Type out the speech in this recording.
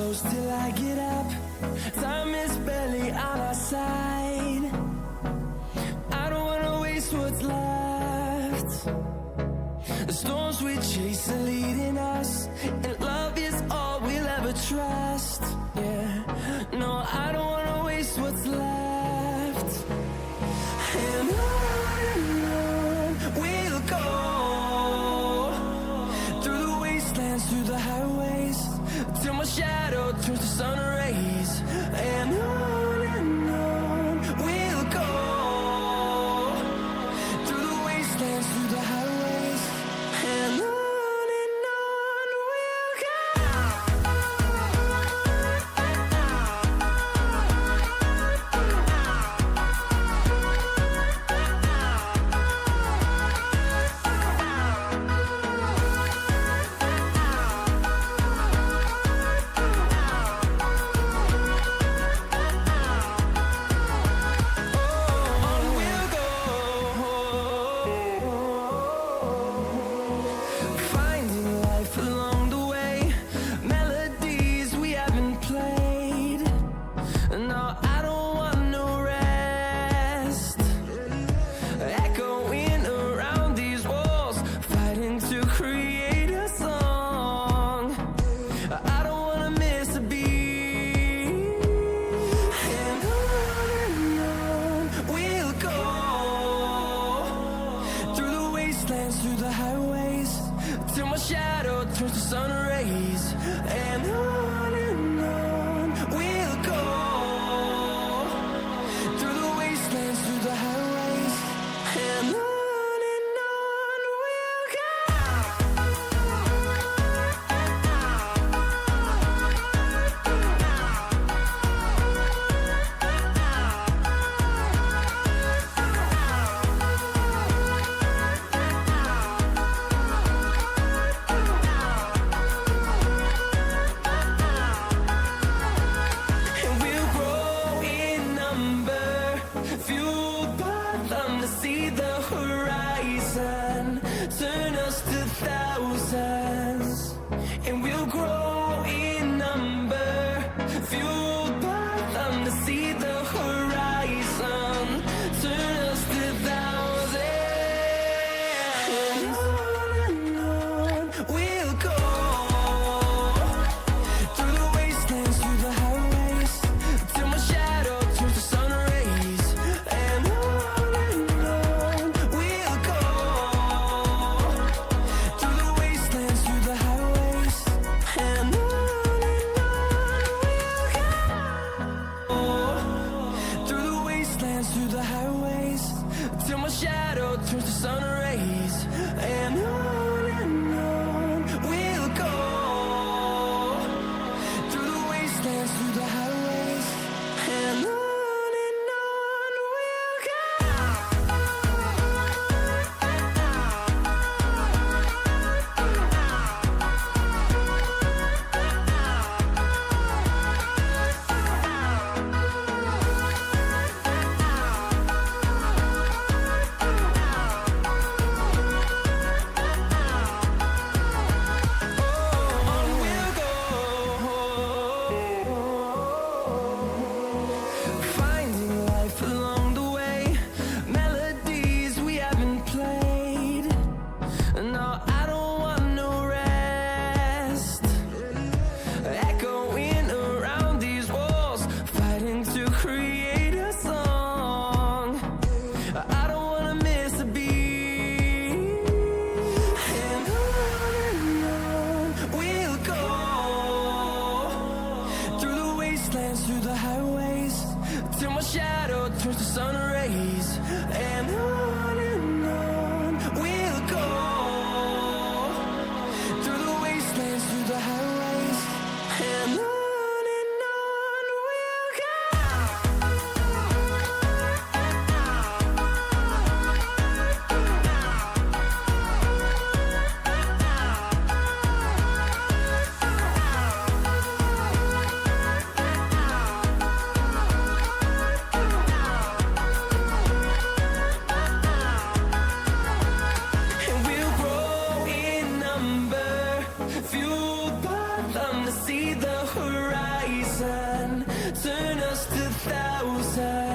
close till I get up. Time is barely on our side. I don't wanna waste what's left. The storms we chase are leading us, and love is all we'll ever trust. Yeah, no, I don't wanna waste what's left. And on we'll go, through the wastelands, through the highways, till my shadow turns to sun rays. And on we'll go, through the wastelands, through the highways, and on we'll go. Through the highways, till my shadow turns to sun rays. And on we'll go, through the wastelands, through the highways, and on we'll go. See the horizon, turn us to thousands, and we'll grow in number, fueled by them to see the horizon, turn us to thousands. And on we'll go, through the wastelands, through the highways, till my shadow turns to sun rays. And through the highways, till my shadow turns to sun rays. And on we'll go, through the wastelands, through the highways, and on we'll go. Through the highways, till my shadow turns to sun rays. And on we'll go, through the wastelands, through the highways, and on we'll go. side.